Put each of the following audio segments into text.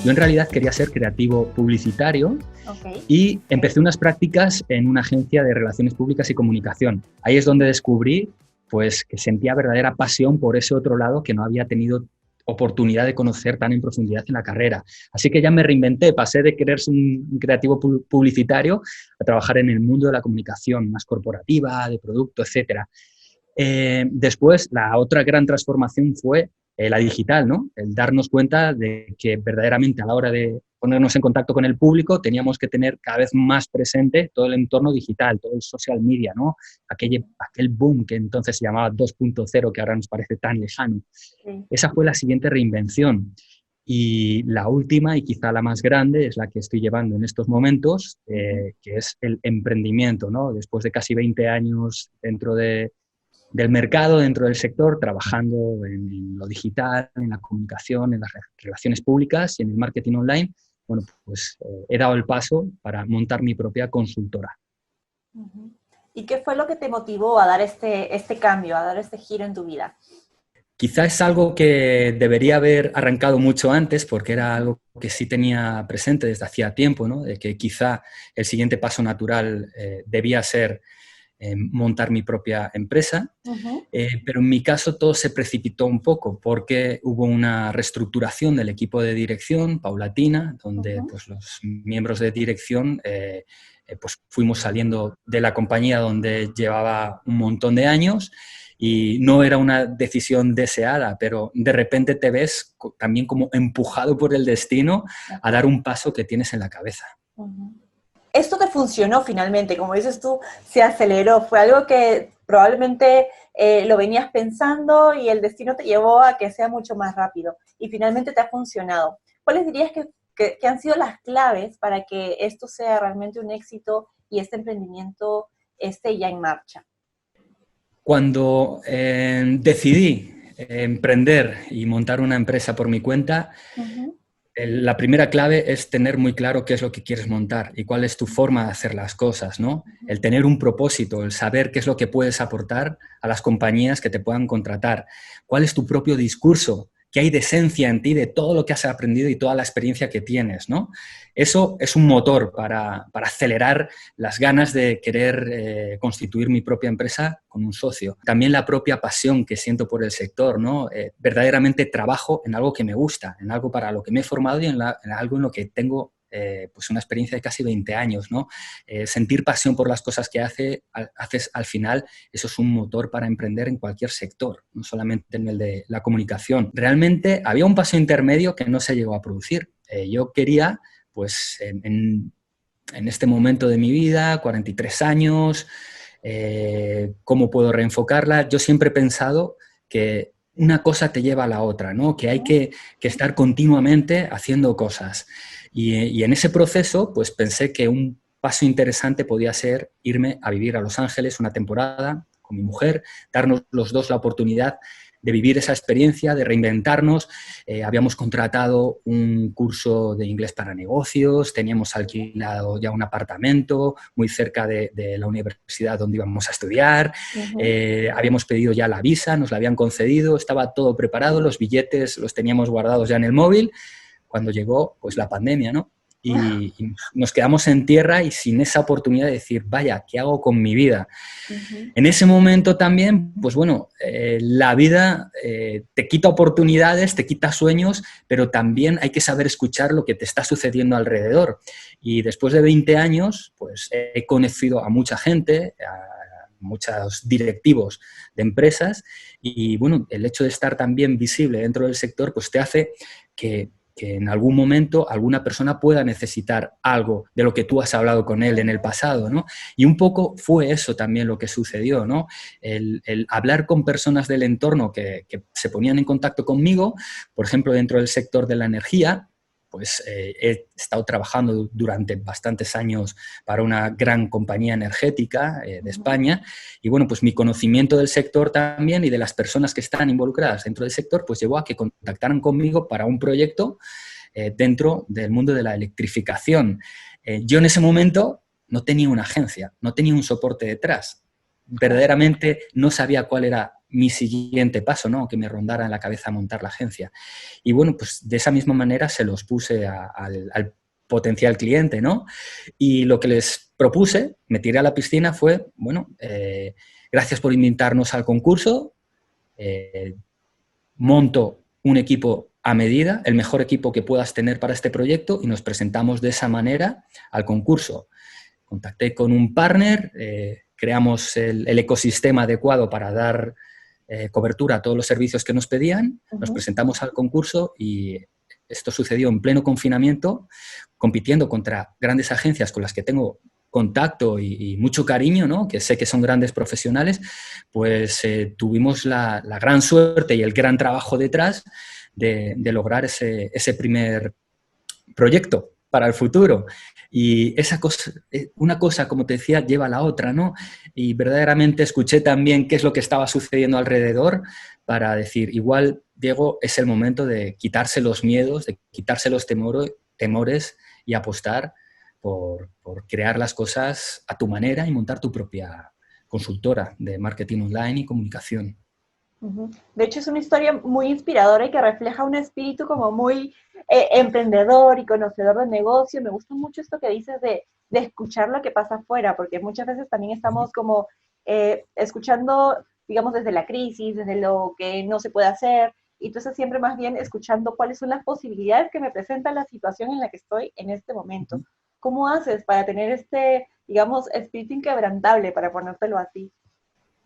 Yo en realidad quería ser creativo publicitario y empecé unas prácticas en una agencia de relaciones públicas y comunicación. Ahí es donde descubrí pues, que sentía verdadera pasión por ese otro lado que no había tenido oportunidad de conocer tan en profundidad en la carrera. Así que ya me reinventé, pasé de querer ser un creativo publicitario a trabajar en el mundo de la comunicación más corporativa, de producto, etcétera. Después, la otra gran transformación fue la digital, ¿no? El darnos cuenta de que verdaderamente a la hora de ponernos en contacto con el público teníamos que tener cada vez más presente todo el entorno digital, todo el social media, ¿no? Aquel boom que entonces se llamaba 2.0, que ahora nos parece tan lejano. Sí. Esa fue la siguiente reinvención. Y la última, y quizá la más grande, es la que estoy llevando en estos momentos, que es el emprendimiento, ¿no? Después de casi 20 años dentro del mercado, dentro del sector, trabajando en lo digital, en la comunicación, en las relaciones públicas y en el marketing online, bueno, pues he dado el paso para montar mi propia consultora. ¿Y qué fue lo que te motivó a dar este cambio, a dar este giro en tu vida? Quizás es algo que debería haber arrancado mucho antes, porque era algo que sí tenía presente desde hacía tiempo, ¿no? De que quizá el siguiente paso natural debía ser montar mi propia empresa, pero en mi caso todo se precipitó un poco porque hubo una reestructuración del equipo de dirección paulatina, donde pues, los miembros de dirección pues, fuimos saliendo de la compañía donde llevaba un montón de años y no era una decisión deseada, pero de repente te ves también como empujado por el destino a dar un paso que tienes en la cabeza. Esto te funcionó finalmente, como dices tú, se aceleró, fue algo que probablemente lo venías pensando y el destino te llevó a que sea mucho más rápido y finalmente te ha funcionado. ¿Cuáles dirías que han sido las claves para que esto sea realmente un éxito y este emprendimiento esté ya en marcha? Cuando decidí emprender y montar una empresa por mi cuenta, la primera clave es tener muy claro qué es lo que quieres montar y cuál es tu forma de hacer las cosas, ¿no? El tener un propósito, el saber qué es lo que puedes aportar a las compañías que te puedan contratar, cuál es tu propio discurso, qué hay de esencia en ti, de todo lo que has aprendido y toda la experiencia que tienes, ¿no? Eso es un motor para acelerar las ganas de querer constituir mi propia empresa con un socio. También la propia pasión que siento por el sector, ¿no? Verdaderamente trabajo en algo que me gusta, en algo para lo que me he formado y en algo en lo que tengo pues una experiencia de casi 20 años, ¿no? Sentir pasión por las cosas que haces al final, eso es un motor para emprender en cualquier sector, no solamente en el de la comunicación. Realmente había un paso intermedio que no se llegó a producir. Yo quería, pues en este momento de mi vida, 43 años, ¿cómo puedo reenfocarla? Yo siempre he pensado que una cosa te lleva a la otra, ¿no? Que hay que estar continuamente haciendo cosas. Y en ese proceso, pues pensé que un paso interesante podía ser irme a vivir a Los Ángeles una temporada con mi mujer, darnos los dos la oportunidad de vivir esa experiencia, de reinventarnos. Habíamos contratado un curso de inglés para negocios, teníamos alquilado ya un apartamento muy cerca de la universidad donde íbamos a estudiar, habíamos pedido ya la visa, nos la habían concedido, estaba todo preparado, los billetes los teníamos guardados ya en el móvil, cuando llegó pues la pandemia, ¿no? Y nos quedamos en tierra y sin esa oportunidad de decir, vaya, ¿qué hago con mi vida? En ese momento también, pues bueno, la vida te quita oportunidades, te quita sueños, pero también hay que saber escuchar lo que te está sucediendo alrededor. Y después de 20 años, pues he conocido a mucha gente, a muchos directivos de empresas y bueno, el hecho de estar también visible dentro del sector, pues te hace que en algún momento alguna persona pueda necesitar algo de lo que tú has hablado con él en el pasado, ¿no? Y un poco fue eso también lo que sucedió, ¿no? El hablar con personas del entorno que se ponían en contacto conmigo, por ejemplo, dentro del sector de la energía, pues he estado trabajando durante bastantes años para una gran compañía energética de España y bueno, pues mi conocimiento del sector también y de las personas que están involucradas dentro del sector, pues llevó a que contactaran conmigo para un proyecto dentro del mundo de la electrificación. Yo en ese momento no tenía una agencia, no tenía un soporte detrás. Verdaderamente no sabía cuál era mi siguiente paso, ¿no? Que me rondara en la cabeza montar la agencia. Y bueno, pues de esa misma manera se los puse al potencial cliente, ¿no? Y lo que les propuse, me tiré a la piscina, fue, bueno, gracias por invitarnos al concurso, monto un equipo a medida, el mejor equipo que puedas tener para este proyecto, y nos presentamos de esa manera al concurso. Contacté con un partner, creamos el ecosistema adecuado para dar cobertura a todos los servicios que nos pedían, nos presentamos al concurso y esto sucedió en pleno confinamiento, compitiendo contra grandes agencias con las que tengo contacto y mucho cariño, ¿no? Que sé que son grandes profesionales, pues tuvimos la gran suerte y el gran trabajo detrás de lograr ese primer proyecto para el futuro. Y esa cosa, una cosa, como te decía, lleva a la otra, ¿no? Y verdaderamente escuché también qué es lo que estaba sucediendo alrededor para decir, igual, Diego, es el momento de quitarse los miedos, de quitarse los temores y apostar por crear las cosas a tu manera y montar tu propia consultora de marketing online y comunicación. De hecho, es una historia muy inspiradora y que refleja un espíritu como muy emprendedor y conocedor del negocio. Me gusta mucho esto que dices de escuchar lo que pasa afuera, porque muchas veces también estamos como escuchando, digamos, desde la crisis, desde lo que no se puede hacer, y entonces siempre más bien escuchando cuáles son las posibilidades que me presenta la situación en la que estoy en este momento. ¿Cómo haces para tener este, digamos, espíritu inquebrantable, para ponértelo así?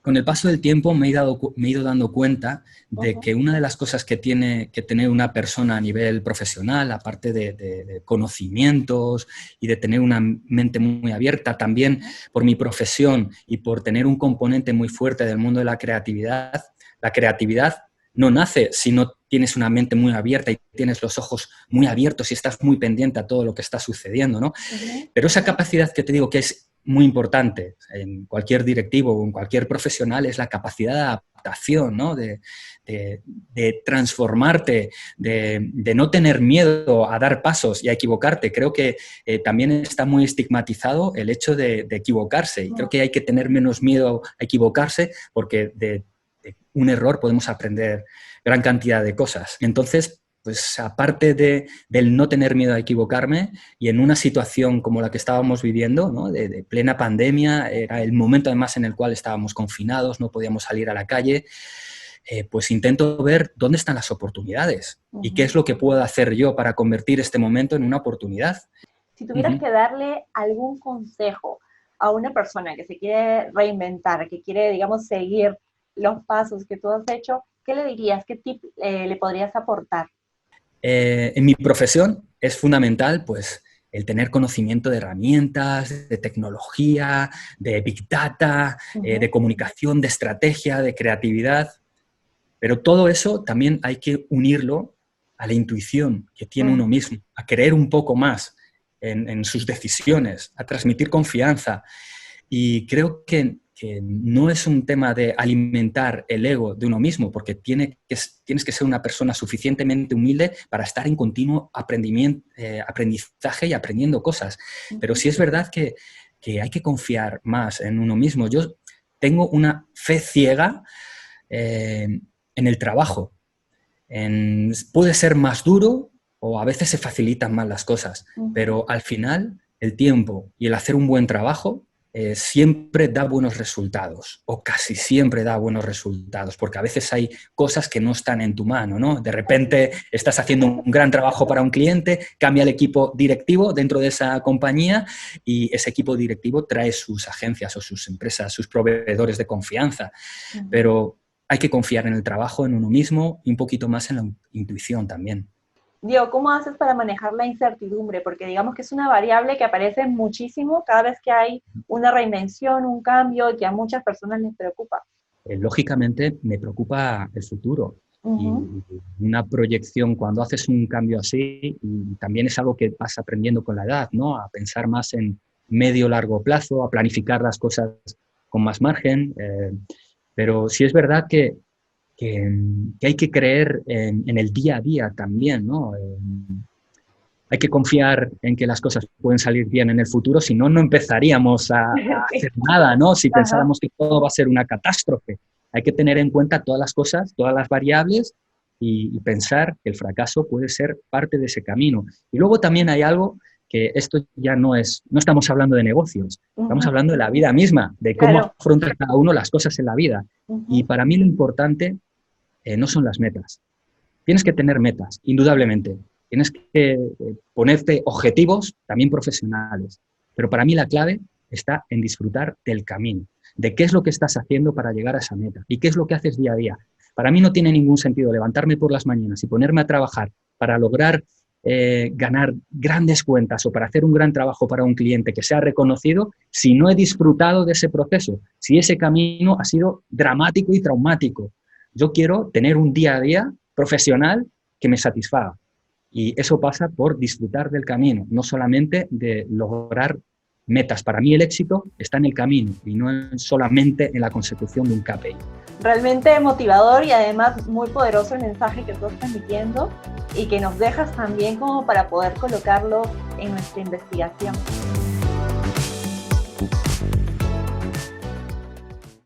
Con el paso del tiempo me he ido dando cuenta de que una de las cosas que tiene que tener una persona a nivel profesional, aparte de conocimientos y de tener una mente muy abierta, también por mi profesión y por tener un componente muy fuerte del mundo de la creatividad no nace si no tienes una mente muy abierta y tienes los ojos muy abiertos y estás muy pendiente a todo lo que está sucediendo, ¿no? Pero esa capacidad que te digo que es muy importante en cualquier directivo o en cualquier profesional es la capacidad de adaptación, ¿no? De transformarte, de no tener miedo a dar pasos y a equivocarte. Creo que también está muy estigmatizado el hecho de equivocarse, y creo que hay que tener menos miedo a equivocarse porque de un error podemos aprender gran cantidad de cosas. Entonces, pues aparte del no tener miedo a equivocarme, y en una situación como la que estábamos viviendo, ¿no? de plena pandemia, era el momento además en el cual estábamos confinados, no podíamos salir a la calle, pues intento ver dónde están las oportunidades y qué es lo que puedo hacer yo para convertir este momento en una oportunidad. Si tuvieras que darle algún consejo a una persona que se quiere reinventar, que quiere, digamos, seguir los pasos que tú has hecho, ¿qué le dirías? ¿Qué tip le podrías aportar? En mi profesión es fundamental, pues, el tener conocimiento de herramientas, de tecnología, de big data, de comunicación, de estrategia, de creatividad. Pero todo eso también hay que unirlo a la intuición que tiene uno mismo, a creer un poco más en sus decisiones, a transmitir confianza. Y creo que no es un tema de alimentar el ego de uno mismo, porque tienes que ser una persona suficientemente humilde para estar en continuo aprendizaje y aprendiendo cosas. Pero sí es verdad que hay que confiar más en uno mismo. Yo tengo una fe ciega en el trabajo. Puede ser más duro o a veces se facilitan más las cosas, pero al final el tiempo y el hacer un buen trabajo siempre da buenos resultados, o casi siempre da buenos resultados, porque a veces hay cosas que no están en tu mano, ¿no? De repente estás haciendo un gran trabajo para un cliente, cambia el equipo directivo dentro de esa compañía y ese equipo directivo trae sus agencias o sus empresas, sus proveedores de confianza, pero hay que confiar en el trabajo, en uno mismo y un poquito más en la intuición también. Diego, ¿cómo haces para manejar la incertidumbre? Porque digamos que es una variable que aparece muchísimo cada vez que hay una reinvención, un cambio, y que a muchas personas les preocupa. Lógicamente me preocupa el futuro. Y una proyección, cuando haces un cambio así, y también es algo que vas aprendiendo con la edad, ¿no? A pensar más en medio-largo plazo, a planificar las cosas con más margen. Pero sí es verdad que hay que creer en el día a día también, ¿no? Hay que confiar en que las cosas pueden salir bien en el futuro, si no, no empezaríamos a hacer nada, ¿no? Si pensáramos que todo va a ser una catástrofe. Hay que tener en cuenta todas las cosas, todas las variables y pensar que el fracaso puede ser parte de ese camino. Y luego también hay algo que esto ya no estamos hablando de negocios, estamos hablando de la vida misma, de cómo afronta cada uno las cosas en la vida. Y para mí lo importante no son las metas. Tienes que tener metas, indudablemente. Tienes que ponerte objetivos también profesionales. Pero para mí la clave está en disfrutar del camino, de qué es lo que estás haciendo para llegar a esa meta y qué es lo que haces día a día. Para mí no tiene ningún sentido levantarme por las mañanas y ponerme a trabajar para lograr ganar grandes cuentas o para hacer un gran trabajo para un cliente que sea reconocido si no he disfrutado de ese proceso, si ese camino ha sido dramático y traumático. Yo quiero tener un día a día profesional que me satisfaga. Y eso pasa por disfrutar del camino, no solamente de lograr metas. Para mí el éxito está en el camino y no solamente en la consecución de un KPI. Realmente motivador y además muy poderoso el mensaje que estás transmitiendo y que nos dejas también como para poder colocarlo en nuestra investigación.